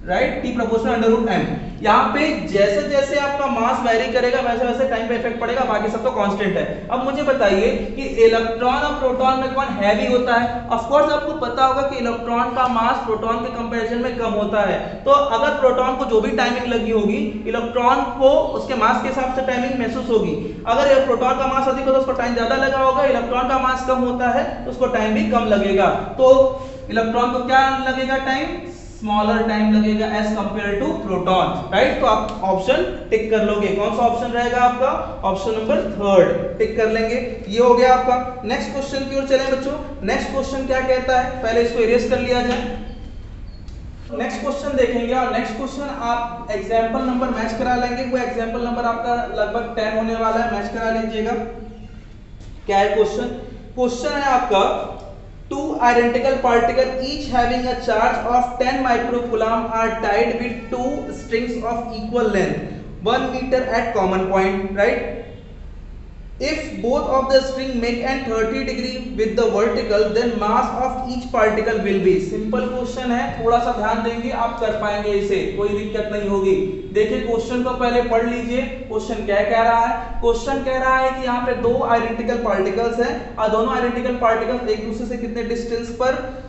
right. T proportional under root m. यहाँ पे जैसे जैसे आपका मास वेरी करेगा वैसे वैसे टाइम पे इफेक्ट पड़ेगा, बाकी सब तो कांस्टेंट है. अब मुझे बताइए कि इलेक्ट्रॉन और प्रोटॉन में कौन हैवी होता है. ऑफ कोर्स आपको पता होगा कि इलेक्ट्रॉन का मास प्रोटॉन के कंपैरिजन में कम होता है. तो अगर प्रोटॉन को जो भी टाइमिंग लगी होगी, इलेक्ट्रॉन को उसके मास के हिसाब से टाइमिंग महसूस होगी. अगर प्रोटॉन का मास अधिक हो तो उसको टाइम ज्यादा लगा होगा, इलेक्ट्रॉन का मास कम होता है तो उसको टाइम भी कम लगेगा. तो इलेक्ट्रॉन को क्या लगेगा, टाइम स्मॉलर टाइम लगेगा as compare to proton, right. तो आप ऑप्शन टिक कर लोगे. कौन सा ऑप्शन रहेगा आपका, ऑप्शन नंबर 3 टिक कर लेंगे. ये हो गया आपका. नेक्स्ट क्वेश्चन की ओर चलें बच्चों. नेक्स्ट क्वेश्चन क्या कहता है, पहले इसको इरेज कर लिया जाए. नेक्स्ट क्वेश्चन देखेंगे, और नेक्स्ट क्वेश्चन आप एग्जांपल नंबर मैच करा लेंगे. वो एग्जांपल नंबर आपका लगभग 10 होने वाला है, मैच करा लीजिएगा. क्या है क्वेश्चन है आपका, two identical particles each having a charge of 10 microcoulomb are tied with two strings of equal length 1 meter at common point, right. If both of the string make an 30 degree with the vertical, then mass of each particle will be. Simple question है, थोड़ा सा ध्यान देंगे आप कर पाएंगे इसे, कोई दिक्कत नहीं होगी. देखिए क्वेश्चन को पहले पढ़ लीजिए. क्वेश्चन क्या कह रहा है, क्वेश्चन कह रहा है कि यहाँ पे दो आइडेंटिकल पार्टिकल्स हैं, और दोनों आइडेंटिकल पार्टिकल्स एक दूसरे से कितने डिस्टेंस पर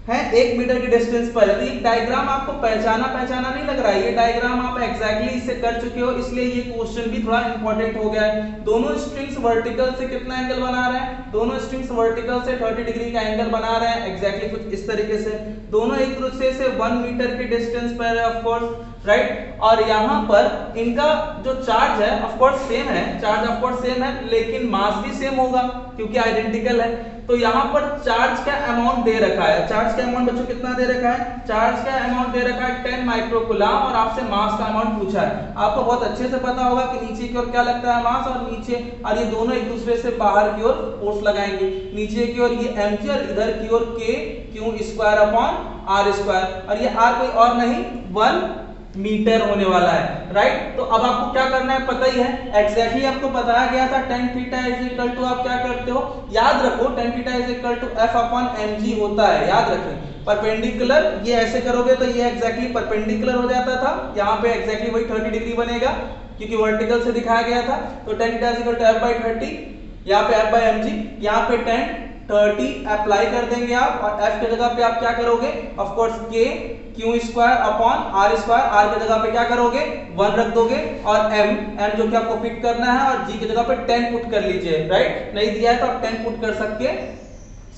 है, 1 मीटर की डिस्टेंस पर है. तो ये डायग्राम आपको पहचाना नहीं लग रहा है, ये डायग्राम आप एग्जैक्टली इससे कर चुके हो, इसलिए ये क्वेश्चन भी थोड़ा इंपॉर्टेंट हो गया है. दोनों स्ट्रिंग्स वर्टिकल से कितना एंगल बना रहे हैं, दोनों स्ट्रिंग्स वर्टिकल से 30 डिग्री का एंगल बना रहे हैं, एग्जैक्टली कुछ इस तरीके से. दोनों एक दूसरे से 1 मीटर की डिस्टेंस पर है, ऑफ कोर्स, राइट. और यहाँ पर इनका जो चार्ज है ऑफ कोर्स सेम है, चार्ज ऑफ कोर्स सेम है, लेकिन मास भी सेम होगा. क्योंकि आइडेंटिकल है। तो यहाँ पर चार्ज का अमाउंट दे रखा है, चार्ज का अमाउंट बच्चों कितना दे रखा है, चार्ज का अमाउंट दे रखा है 10 माइक्रोकूलम और आपसे मास का अमाउंट पूछा है। आपको बहुत अच्छे से पता होगा कि नीचे की ओर क्या लगता है मास और नीचे, और ये दोनों एक दूसरे से बाहर की ओर फोर्स लगाएंगे। नीचे की ओर ये mg और इधर की ओर k q square upon r square, और ये r कोई और नहीं 1 मीटर होने वाला है, राइट। तो अब आपको क्या करना है पता ही है, एग्जैक्टली आपको बताया गया था tan theta is equal to, आप क्या करते हो याद रखो, tan theta is equal to f upon mg होता है, याद रखें। परपेंडिकुलर ये ऐसे करोगे तो ये एग्जैक्टली परपेंडिकुलर हो जाता था, यहाँ पे एग्जैक्टली वही 30 डिग्री बनेगा क्योंकि वर्टिकल से दिखाया गया था। तो tan theta is equal to f by 30, यहाँ पे f बाई mg, यहाँ पे tan 30 अप्लाई कर देंगे आप, और f की जगह पे आप क्या करोगे, of course k q square upon r square, r की जगह पे क्या करोगे 1 रख दोगे, और m जो कि आपको फिट करना है, और g की जगह पे 10 पुट कर लीजिए, राइट। नहीं दिया है तो आप 10 पुट कर सकते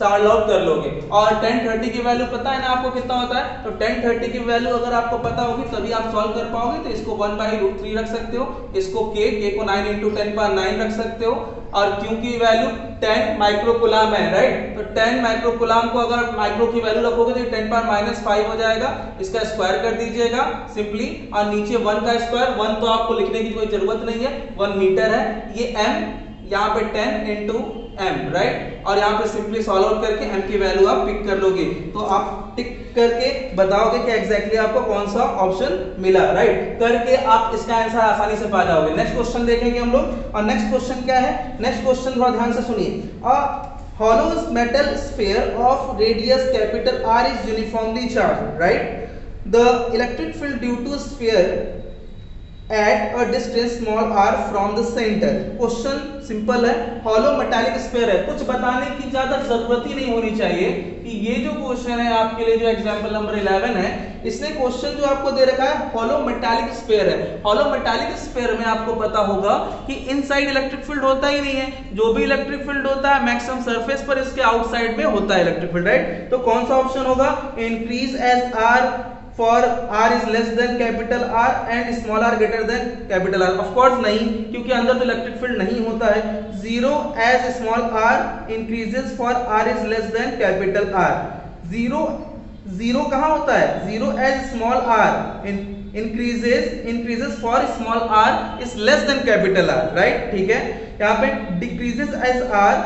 सॉल्व आउट कर लोगे। और tan 30 की वैल्यू पता है ना आपको कितना होता है, तो tan 30 की वैल्यू अगर आपको पता होगी तभी आप सॉल्व कर पाओगे। तो इसको 1/√3 रख सकते हो, इसको k को 9 × 10⁹ रख सकते हो, और q की वैल्यू 10 माइक्रोकूलम है, राइट। तो 10 माइक्रोकूलम को अगर माइक्रो की वैल्यू रखोगे तो 10⁻⁵ हो जाएगा, इसका स्क्वायर कर दीजिएगा सिंपली, और नीचे 1 का स्क्वायर, 1 तो आपको लिखने की कोई जरूरत नहीं है, 1 मीटर है, ये m यहाँ पे 10 × m, राइट। और यहाँ पे सिंपली सॉल्व आउट करके m की वैल्यू आप पिक कर लोगे, तो आप टिक करके बताओगे कि एग्जैक्टली आपको कौन सा ऑप्शन मिला, राइट। करके आप इसका आंसर आसानी से पा जाओगे। नेक्स्ट क्वेश्चन देखेंगे हम लोग, और नेक्स्ट क्वेश्चन क्या है, नेक्स्ट क्वेश्चन थोड़ा ध्यान से सुनिए। hollow metal sphere of radius capital R is uniformly charged, right? The electric field due to sphere at a distance small r from the center. Question simple है, hollow metallic sphere है, कुछ बताने की ज्यादा जरूरत ही नहीं होनी चाहिए कि ये जो क्वेश्चन है आपके लिए, जो एग्जांपल नंबर 11 है, इसने क्वेश्चन जो आपको दे रखा है हॉलो मेटालिक स्फीयर है। हॉलो मेटालिक स्फीयर में आपको पता होगा कि इनसाइड इलेक्ट्रिक फील्ड होता ही नहीं है, जो भी इलेक्ट्रिक फील्ड होता है मैक्सिमम सरफेस पर इसके आउटसाइड में होता है इलेक्ट्रिक फील्ड, राइट। तो कौन सा ऑप्शन होगा, increase as r for r is less than capital R and small r greater than capital R, of course नहीं, क्योंकि अंदर तो इलेक्ट्रिक फील्ड नहीं होता है। 0 as small r increases for r is less than capital R, 0 कहाँ होता है, 0 as small r increases for small r is less than capital R, right, ठीक है। यहाँ पे decreases as r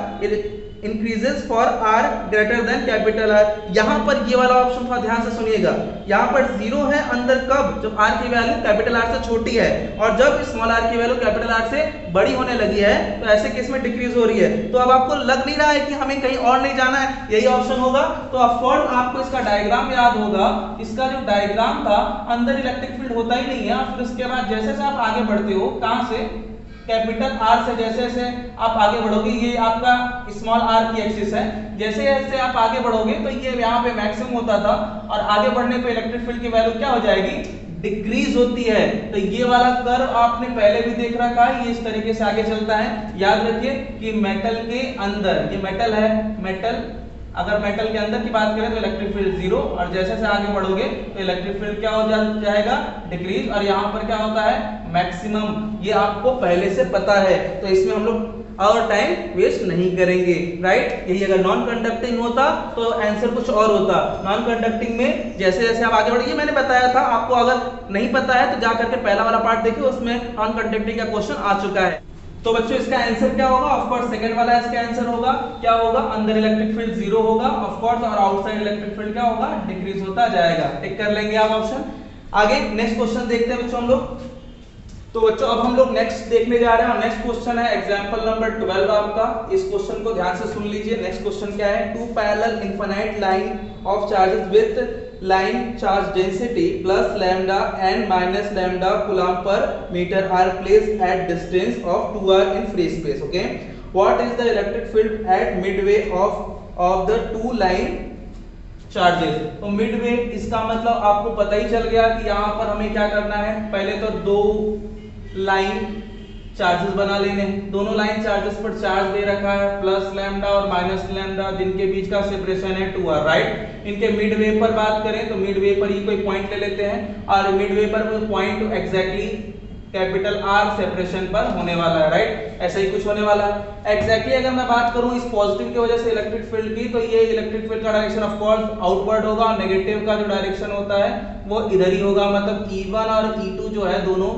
increases for r greater than capital R, यहाँ पर ये वाला ऑप्शन थोड़ा ध्यान से सुनिएगा, यहाँ पर 0 है अंदर कब, जब r की वैल्यू कैपिटल R से छोटी है, और जब स्मॉल r की वैल्यू कैपिटल R से बड़ी होने लगी है तो ऐसे केस में डिक्रीज हो रही है। तो अब आपको लग नहीं रहा है कि हमें कहीं और नहीं जाना है, यही ऑप्शन होगा। तो ऑफ कोर्स आपको इसका डायग्राम याद होगा, इसका जो डायग्राम था अंदर इलेक्ट्रिक फील्ड होता ही नहीं है, फिर उसके बाद जैसे जैसे आप आगे बढ़ते हो, कहां से, कैपिटल R से जैसे जैसे आप आगे बढ़ोगे, ये आपका स्मॉल r की एक्सिस है, जैसे जैसे आप आगे बढ़ोगे तो ये यहाँ पे मैक्सिमम होता था, और आगे बढ़ने पे इलेक्ट्रिक फील्ड की वैल्यू क्या हो जाएगी, डिक्रीज होती है। तो ये वाला कर्व आपने पहले भी देख रखा है, ये इस तरीके से आगे चलता है। याद रखिए कि मेटल के अंदर, ये मेटल है, मेटल, अगर मेटल के अंदर की बात करें तो इलेक्ट्रिक फील्ड 0, और जैसे जैसे आगे बढ़ोगे तो इलेक्ट्रिक फील्ड क्या हो जाएगा, डिक्रीज, और यहाँ पर क्या होता है, मैक्सिमम। ये आपको पहले से पता है, तो इसमें हम लोग और टाइम वेस्ट नहीं करेंगे, राइट। यही अगर नॉन कंडक्टिंग होता तो आंसर कुछ और होता। नॉन कंडक्टिंग में जैसे जैसे आप आगे बढ़िए, मैंने बताया था आपको, अगर नहीं पता है तो जा करके पहला वाला पार्ट देखिए, उसमें नॉन कंडक्टिंग का क्वेश्चन आ चुका है। तो बच्चों इसका आंसर क्या होगा, ऑफ कोर्स सेकंड वाला इसका आंसर होगा, क्या होगा, अंदर इलेक्ट्रिक फील्ड 0 होगा ऑफ कोर्स, और आउटसाइड इलेक्ट्रिक फील्ड क्या होगा, डिक्रीज होता जाएगा। टिक कर लेंगे आप ऑप्शन। आगे नेक्स्ट क्वेश्चन देखते हैं बच्चों हम लोग। तो बच्चों अब हम लोग नेक्स्ट देखने जा रहे हैं, और नेक्स्ट क्वेश्चन है एग्जांपल नंबर 12 आपका। इस क्वेश्चन को ध्यान से सुन लीजिए। नेक्स्ट क्वेश्चन क्या है, two parallel infinite line of charges with line charge density plus lambda and minus lambda coulomb per meter are placed at distance of 2r in free space. Okay, what is the electric field at midway of the two line charges? तो midway इसका मतलब आपको पता ही चल गया कि यहाँ पर हमें क्या करना है, पहले तो दो लाइन चार्जेस बना लेने, दोनों लाइन चार्जेस पर चार्ज दे रखा है, प्लस लैम्डा और माइनस लैम्डा, जिनके बीच का सेपरेशन है 2r, राइट। इनके मिडवे पर बात करें तो मिडवे पर ही कोई पॉइंट ले लेते हैं, और मिडवे पर वो point exactly capital R separation पर होने वाला है, राइट। ऐसा ही कुछ होने वाला है। एग्जैक्टली अगर मैं बात करूं इस पॉजिटिव की वजह से इलेक्ट्रिक फील्ड की, तो ये इलेक्ट्रिक फील्ड का डायरेक्शन ऑफ कोर्स आउटवर्ड होगा और नेगेटिव का जो डायरेक्शन होता है वो इधर ही होगा, मतलब E1 और E2 जो है दोनों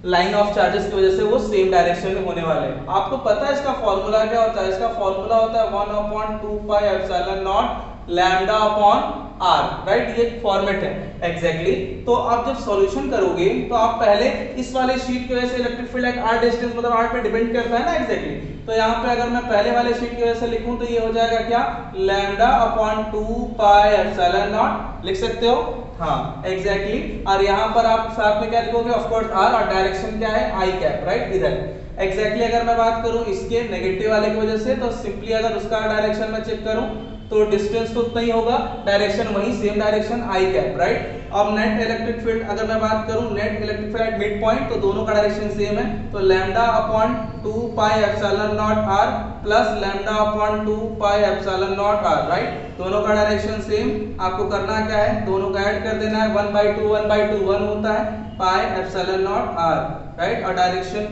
लाइन ऑफ चार्जेस की वजह से वो सेम डायरेक्शन में होने वाले हैं। आपको पता है इसका फॉर्मूला क्या होता है? इसका फॉर्मूला होता है 1/2 pi epsilon naught lambda upon R, right. ये फॉर्मेट है एग्जैक्टली। तो आप जब सॉल्यूशन करोगे तो आप पहले इस वाले शीट की वजह से electric field at R distance, मतलब आर पे डिपेंड करता है ना एग्जैक्टली। तो यहाँ पे अगर मैं पहले वाले शीट की वजह से लिखूं तो ये हो जाएगा क्या, lambda upon 2 pi epsilon not, लिख सकते हो, हाँ एग्जैक्टली। और यहाँ पर आप साथ में क्या लिखोगे, ऑफ कोर्स आर, और डायरेक्शन क्या है, आई कैप, राइट, इधर एग्जैक्टली। अगर मैं बात करूं इसके नेगेटिव वाले की वजह से, तो सिंपली अगर उसका डायरेक्शन में चेक करूं तो डिस्टेंस तो उतना ही होगा, डायरेक्शन वही same direction I cap, right. अब नेट इलेक्ट्रिक फील्ड अगर मैं बात करूं, net electric field at mid point, तो दोनों का डायरेक्शन सेम है, तो lambda upon 2 pi epsilon naught R plus lambda upon 2 pi epsilon naught R, right. दोनों का डायरेक्शन सेम। आपको करना क्या है, दोनों का ऐड कर देना है, 1/2 1/2 1 होता है pi epsilon naught R, right. और डायरेक्शन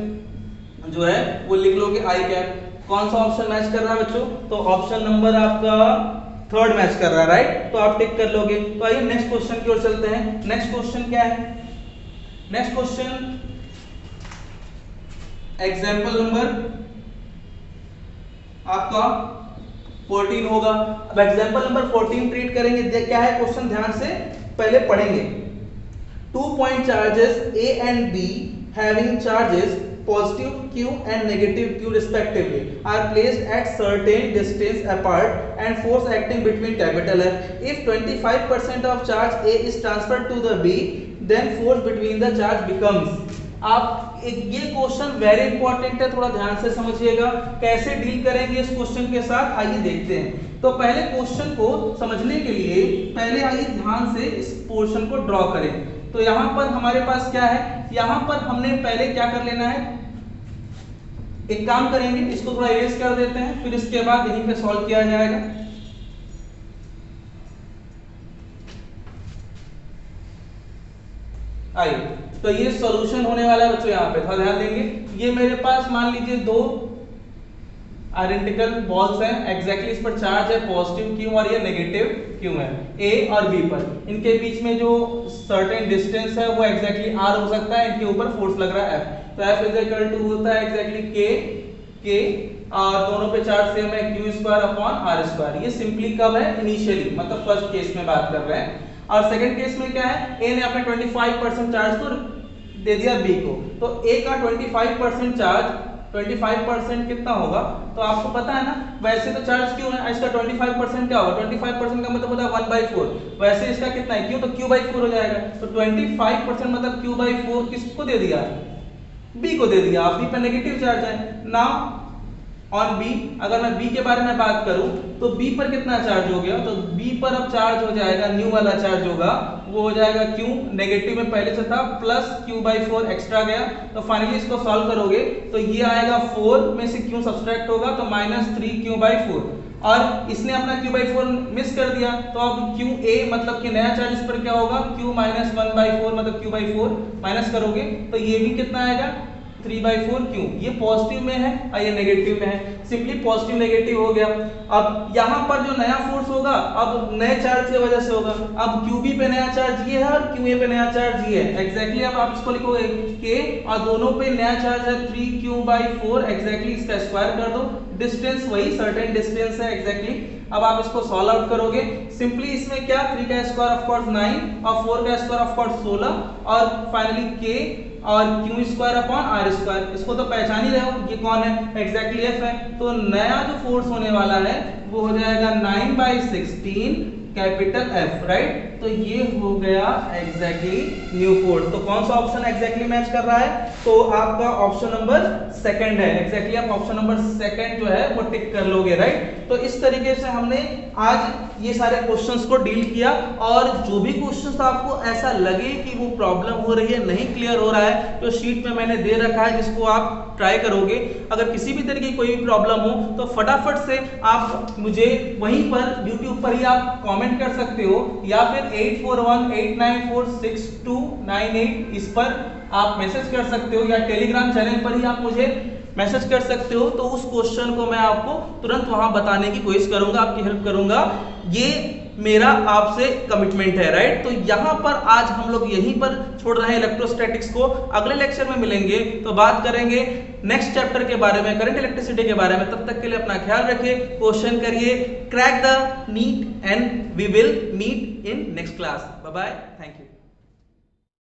जो है वो लिख लोगे आई कैप। कौन सा ऑप्शन मैच कर रहा है बच्चों, तो ऑप्शन नंबर आपका थर्ड मैच कर रहा है, राइट। तो आप टिक कर लोगे। तो आइए नेक्स्ट क्वेश्चन की ओर चलते हैं। नेक्स्ट क्वेश्चन क्या है, नेक्स्ट क्वेश्चन एग्जांपल नंबर आपका 14 होगा। अब एग्जांपल नंबर 14 ट्रीट करेंगे। क्या है क्वेश्चन, ध्यान से पहले पढ़ेंगे। 2 point charges A and B having charges positive Q and negative Q respectively are placed at certain distance apart and force acting between capital F. If 25% of charge A is transferred to the B, then force between the charge becomes. आप ये question very important है, थोड़ा ध्यान से समझिएगा। कैसे deal करेंगे इस क्वेश्चन के साथ, आइए देखते हैं। तो पहले क्वेश्चन को समझने के लिए पहले आइए ध्यान से इस पोर्शन को ड्रॉ करें। तो यहाँ पर हमारे पास क्या है, यहाँ पर हमने पहले क्या कर लेना है, एक काम करेंगे, इसको थोड़ा इरेज कर देते हैं, फिर इसके बाद यहीं पे सॉल्व किया जाएगा। आइए, तो ये सॉल्यूशन होने वाला है बच्चों। यहाँ पे थोड़ा ध्यान देंगे। ये मेरे पास मान लीजिए दो आइडेंटिकल बॉल्स हैं, एग्जैक्टली इस पर चार्ज है पॉजिटिव क्यू और ये नेगेटिव क्यू है, ए और बी पर। इनके बीच में जो सर्टेन डिस्टेंस है वो एग्जैक्टली आर हो सकता है, इनके ऊपर फोर्स लग रहा है एफ। तो एफ इज इक्वल टू होता है एग्जैक्टली के और दोनों पे चार्ज सेम है, Q square upon R square. ये सिंपली कब है, इनिशियली, मतलब फर्स्ट केस में बात कर रहे हैं। और सेकंड केस में क्या है, ए ने अपने 25% चार्ज को दे दिया बी को, तो ए का 25% चार्ज 25% कितना होगा, तो आपको पता है ना, वैसे तो चार्ज क्यों है, इसका 25% क्या होगा, 25% का मतलब होता है 1/4, वैसे इसका कितना है क्यू, तो q/4 हो जाएगा। तो 25% मतलब q/4 किसको दे दिया, बी को दे दिया। बी पर नेगेटिव चार्ज है ना ऑन बी। अगर मैं बी के बारे में बात करूं तो बी पर कितना चार्ज हो गया, तो बी पर अब चार्ज हो जाएगा, न्यू वाला चार्ज होगा, वो हो जाएगा क्यू, नेगेटिव में पहले से था, प्लस q/4 एक्स्ट्रा गया। तो फाइनली इसको सॉल्व करोगे तो ये आएगा 4 में से q सब्सट्रैक्ट होगा तो -3q/4, और इसने अपना q/4 मिस कर दिया। तो अब qa मतलब कि नया चार्ज इस पर क्या होगा, q - 1/4 मतलब q/4 माइनस करोगे तो ये भी कितना आएगा 3/4 क्यों, ये पॉजिटिव में है और ये नेगेटिव में है, सिंपली पॉजिटिव नेगेटिव हो गया। अब यहाँ पर जो नया फोर्स होगा अब नए चार्ज की वजह से होगा। अब QB पे नया चार्ज ये है और QA पे नया चार्ज ये है, एग्जैक्टली। अब आप इसको लिखोगे K और दोनों पे नया चार्ज है 3q/4, एग्जैक्टली इसका स्क्वायर कर दो, डिस्टेंस वही सर्टेन डिस्टेंस है एग्जैक्टली। अब आप इसको सॉल्व आउट करोगे, सिंपली इसमें क्या 3 का स्क्वायर ऑफ कोर्स 9 और 4 का स्क्वायर ऑफ कोर्स 16 और फाइनली K और Q square upon R square. इसको तो पहचान ही रहे हो, ये कौन है, एग्जैक्टली एफ है। तो नया जो फोर्स होने वाला है वो हो जाएगा 9/16 कैपिटल एफ, राइट। तो ये हो गया एग्जैक्टली न्यू फोर्स। तो कौन सा ऑप्शन एग्जैक्टली मैच कर रहा है, तो आपका ऑप्शन नंबर सेकंड है, एग्जैक्टली आप ऑप्शन नंबर सेकंड जो है वो टिक कर लोगे, राइट। तो इस तरीके से हमने आज ये सारे क्वेश्चंस को डील किया, और जो भी क्वेश्चंस आपको ऐसा लगे कि वो प्रॉब्लम हो रही है, नहीं क्लियर हो रहा है, तो शीट में मैंने दे रखा है, इसको आप ट्राई करोगे। अगर किसी भी तरीके की कोई भी प्रॉब्लम हो तो फटाफट से आप मुझे वहीं पर यूट्यूब पर ही आप कमेंट कर सकते हो, या फिर 8418946298 इस पर आप मैसेज कर सकते हो या टेलीग्राम चैनल पर ही आप मुझे मैसेज कर सकते हो, तो उस क्वेश्चन को मैं आपको तुरंत वहां बताने की कोशिश करूंगा, आपकी हेल्प करूंगा। ये मेरा आपसे कमिटमेंट है, राइट। तो यहां पर आज हम लोग यहीं पर छोड़ रहे हैं इलेक्ट्रोस्टैटिक्स को। अगले लेक्चर में मिलेंगे तो बात करेंगे नेक्स्ट चैप्टर के बारे में, करंट इलेक्ट्रिसिटी के बारे में। तब तक के लिए अपना ख्याल रखिए, क्वेश्चन करिए, crack the NEET, and we will meet in next class. Bye bye, thank you.